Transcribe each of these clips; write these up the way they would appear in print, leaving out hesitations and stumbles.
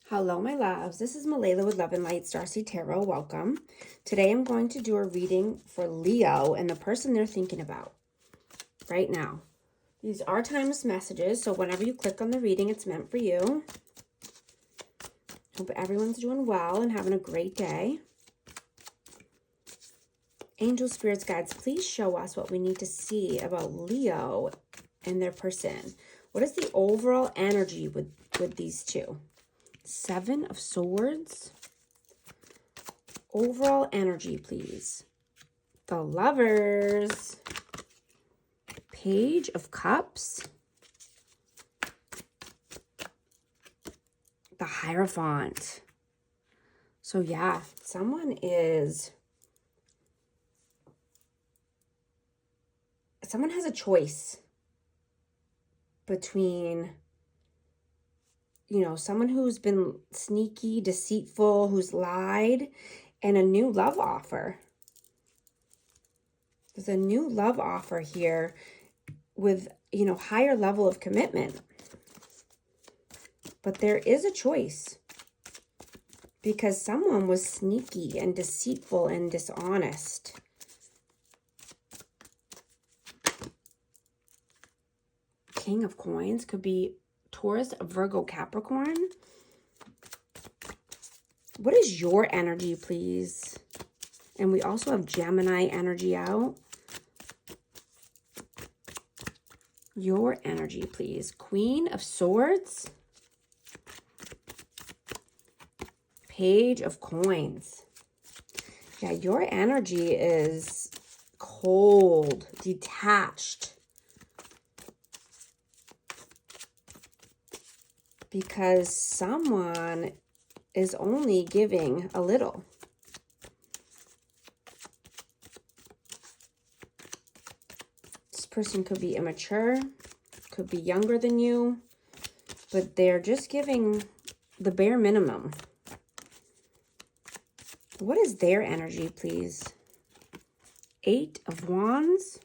Hello, my loves. This is Malayla with Love and Light Starseed Tarot. Welcome. Today I'm going to do a reading for Leo and the person they're thinking about right now. These are timeless messages, so whenever you click on the reading, it's meant for you. Hope everyone's doing well and having a great day. Angel, spirits, guides, please show us what we need to see about Leo and their person. What is the overall energy with these two? Seven of Swords. Overall energy, please. The Lovers. Page of Cups. The Hierophant. So yeah, someone has a choice between, someone who's been sneaky, deceitful, who's lied, and a new love offer. There's a new love offer here with, higher level of commitment. But there is a choice because someone was sneaky and deceitful and dishonest. King of Coins could be Taurus, Virgo, Capricorn. What is your energy, please? And we also have Gemini energy out. Your energy, please. Queen of Swords. Page of Coins. Yeah, your energy is cold, detached. Because someone is only giving a little. This person could be immature, could be younger than you, but they're just giving the bare minimum. What is their energy, please? Eight of Wands.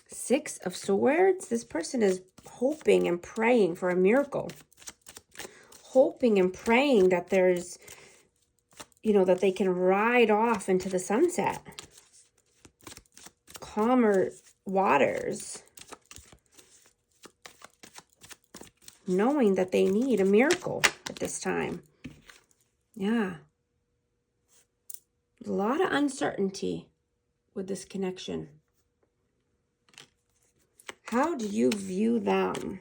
Six of Swords. This person is hoping and praying for a miracle. Hoping and praying that there's, that they can ride off into the sunset. Calmer waters. Knowing that they need a miracle at this time. Yeah. A lot of uncertainty with this connection. How do you view them?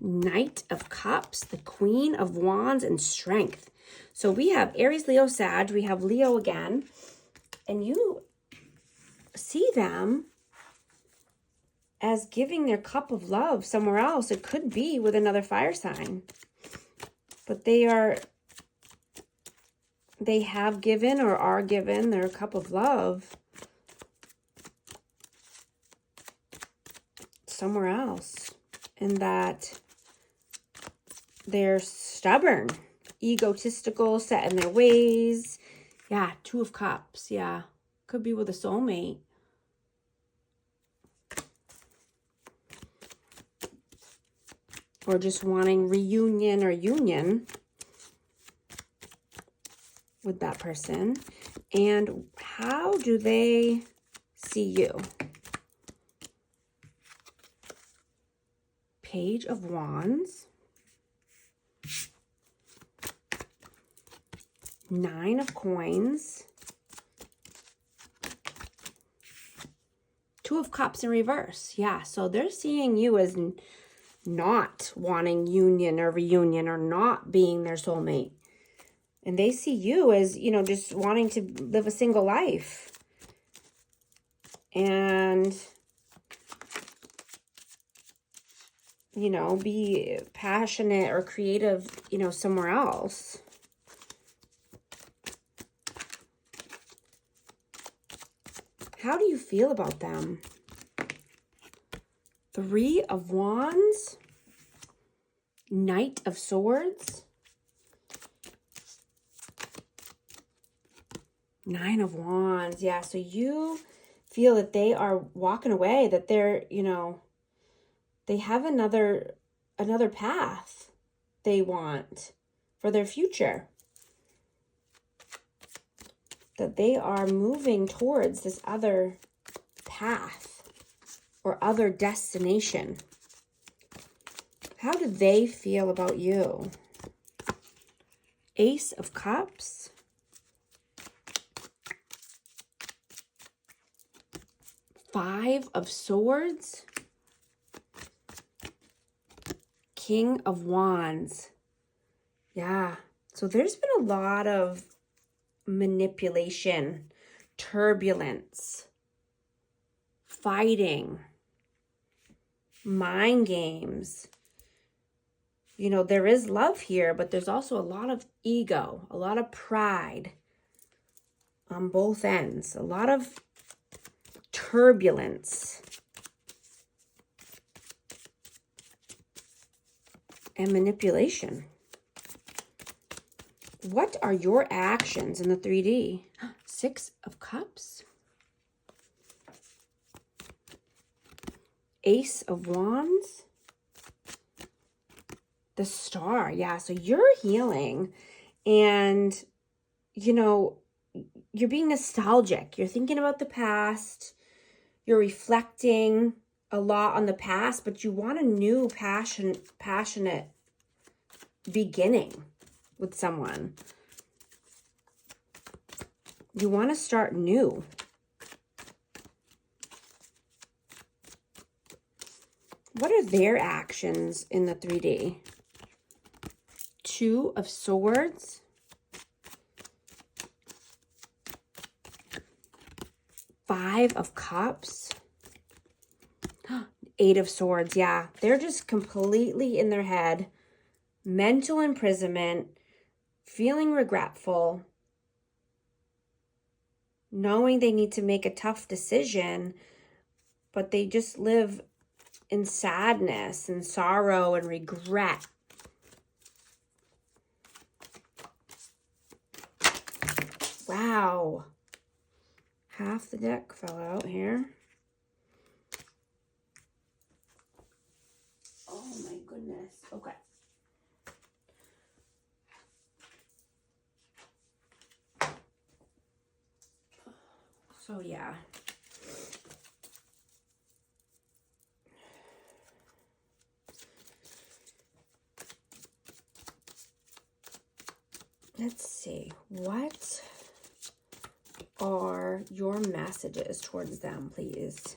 Knight of Cups, the Queen of Wands, and Strength. So we have Aries, Leo, Sag. We have Leo again. And you see them as giving their cup of love somewhere else. It could be with another fire sign. But they have given or are given their cup of love somewhere else. And that they're stubborn, egotistical, set in their ways. Yeah, Two of Cups. Yeah, could be with a soulmate. Or just wanting reunion or union with that person. And how do they see you? Page of Wands. Nine of Coins. Two of Cups in reverse. Yeah, so they're seeing you as not wanting union or reunion or not being their soulmate. And they see you as, just wanting to live a single life. And, be passionate or creative, somewhere else. How do you feel about them? Three of Wands. Knight of Swords. Nine of Wands. Yeah, so you feel that they are walking away, that they're, they have another path they want for their future. That they are moving towards this other path or other destination. How do they feel about you? Ace of Cups. Five of Swords. King of Wands. Yeah. So there's been a lot of manipulation, turbulence, fighting, mind games. You know, there is love here, but there's also a lot of ego, a lot of pride on both ends, a lot of turbulence and manipulation. What are your actions in the 3D? Six of Cups. Ace of Wands. The Star. Yeah, so you're healing and, you know, you're being nostalgic. You're thinking about the past. You're reflecting a lot on the past, but you want a new passionate beginning with someone. You want to start new. What are their actions in the 3D? Two of Swords. Five of Cups. Eight of Swords. Yeah, they're just completely in their head. Mental imprisonment. Feeling regretful. Knowing they need to make a tough decision, but they just live in sadness and sorrow and regret. Wow. Half the deck fell out here. Oh my goodness. Okay. So yeah. Let's see. What are your messages towards them, please?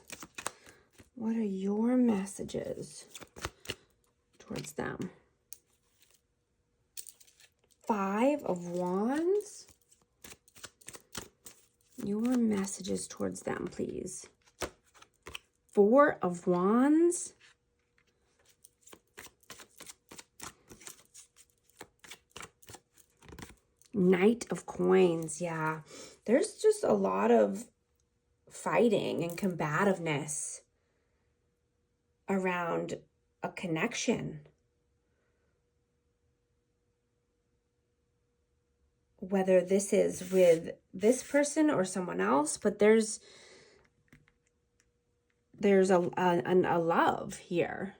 What are your messages towards them? Five of Wands. Your messages towards them, please. Four of Wands. Knight of Coins. Yeah, there's just a lot of fighting and combativeness around a connection. Whether this is with this person or someone else, but there's a love here.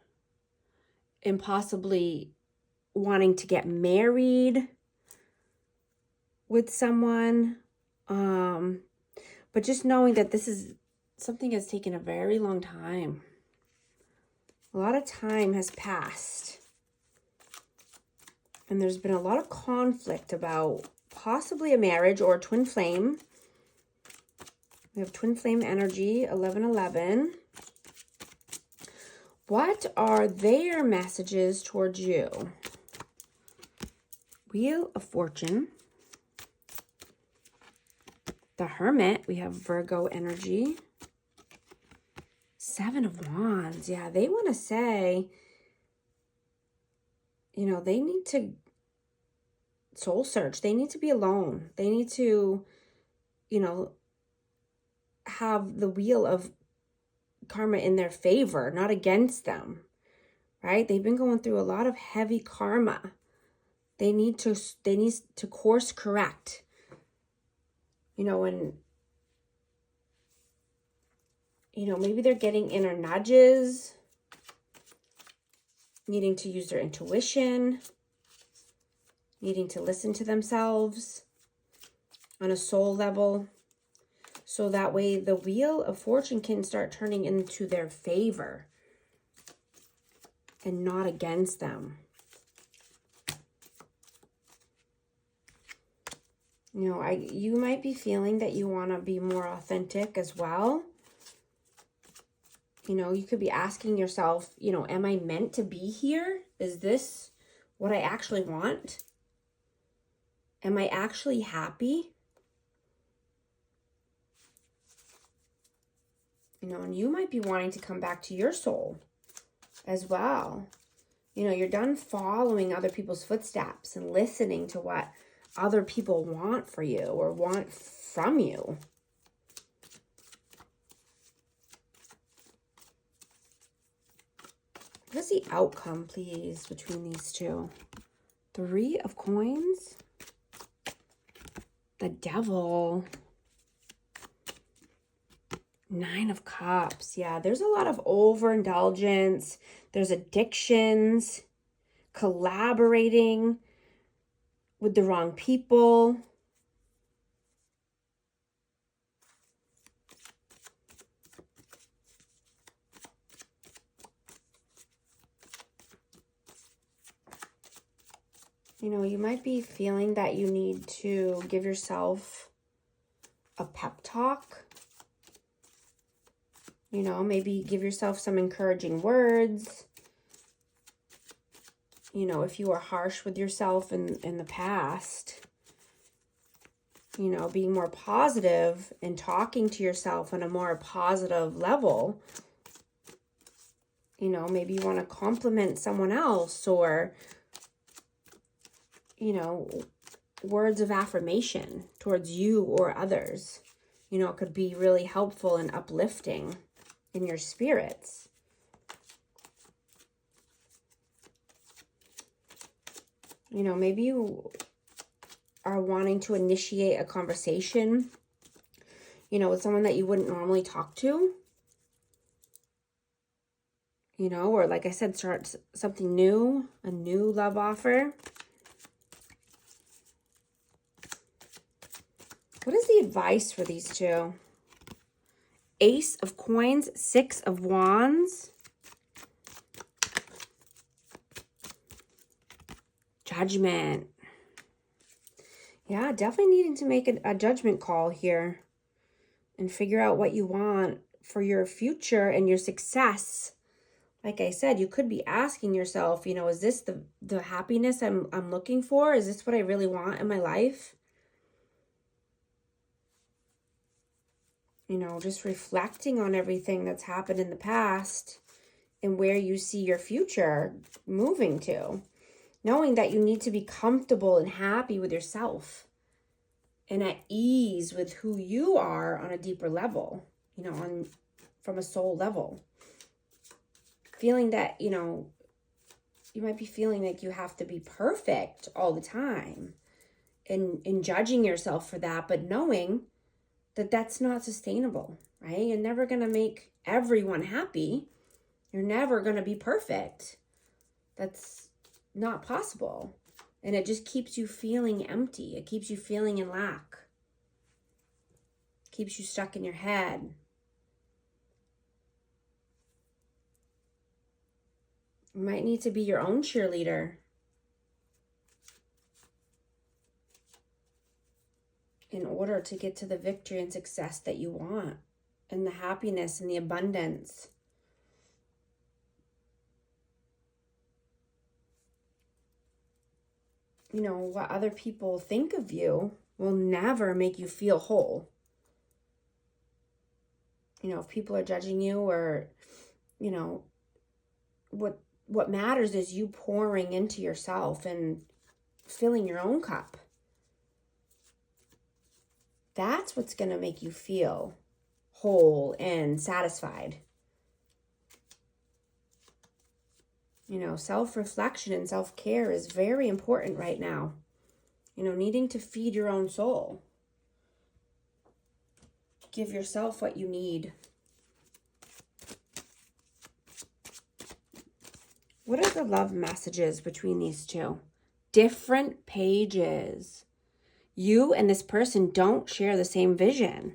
And possibly wanting to get married with someone. But just knowing that this is something that's taken a very long time. A lot of time has passed. And there's been a lot of conflict about possibly a marriage or a twin flame. We have twin flame energy, 1111. What are their messages towards you? Wheel of Fortune. The Hermit, we have Virgo energy. Seven of Wands. Yeah, they want to say, you know, they need to soul search. They need to be alone. They need to, you know, have the wheel of karma in their favor, not against them, right? They've been going through a lot of heavy karma. They need to course correct, you know, and, you know, maybe they're getting inner nudges needing to use their intuition, needing to listen to themselves on a soul level, so that way the wheel of fortune can start turning into their favor and not against them. You know, you might be feeling that you want to be more authentic as well. You know, you could be asking yourself, you know, am I meant to be here? Is this what I actually want? Am I actually happy? You know, and you might be wanting to come back to your soul as well. You know, you're done following other people's footsteps and listening to what other people want for you or want from you. What is the outcome, please, between these two? 3 of coins. The Devil. 9 of Cups. Yeah, there's a lot of overindulgence. There's addictions, collaborating with the wrong people. You know, you might be feeling that you need to give yourself a pep talk. You know, maybe give yourself some encouraging words. You know, if you were harsh with yourself in the past, you know, being more positive and talking to yourself on a more positive level. You know, maybe you want to compliment someone else, or, you know, words of affirmation towards you or others. You know, it could be really helpful and uplifting in your spirits. You know, maybe you are wanting to initiate a conversation, you know, with someone that you wouldn't normally talk to. You know, or like I said, start something new, a new love offer. What is the advice for these two? Ace of Coins, 6 of Wands. Judgment. Yeah, definitely needing to make a judgment call here and figure out what you want for your future and your success. Like I said, you could be asking yourself, you know, is this the happiness I'm looking for? Is this what I really want in my life? You know, just reflecting on everything that's happened in the past and where you see your future moving to. Knowing that you need to be comfortable and happy with yourself and at ease with who you are on a deeper level, you know, from a soul level. Feeling that, you know, you might be feeling like you have to be perfect all the time and judging yourself for that, but knowing that that's not sustainable, right? You're never going to make everyone happy. You're never going to be perfect. That's not possible. And it just keeps you feeling empty. It keeps you feeling in lack. Keeps you stuck in your head. You might need to be your own cheerleader. In order to get to the victory and success that you want. And the happiness and the abundance. You know, what other people think of you will never make you feel whole. You know, if people are judging you, or, you know, what matters is you pouring into yourself and filling your own cup. That's what's going to make you feel whole and satisfied. You know, self-reflection and self-care is very important right now. You know, needing to feed your own soul. Give yourself what you need. What are the love messages between these two? Different pages. You and this person don't share the same vision.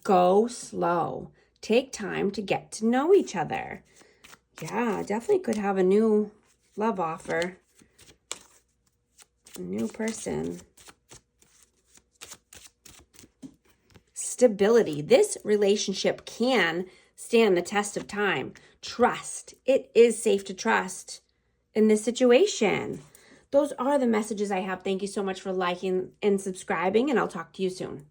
Go slow. Take time to get to know each other. Yeah, definitely could have a new love offer. A new person. Stability. This relationship can stand the test of time. Trust. It is safe to trust in this situation. Those are the messages I have. Thank you so much for liking and subscribing, and I'll talk to you soon.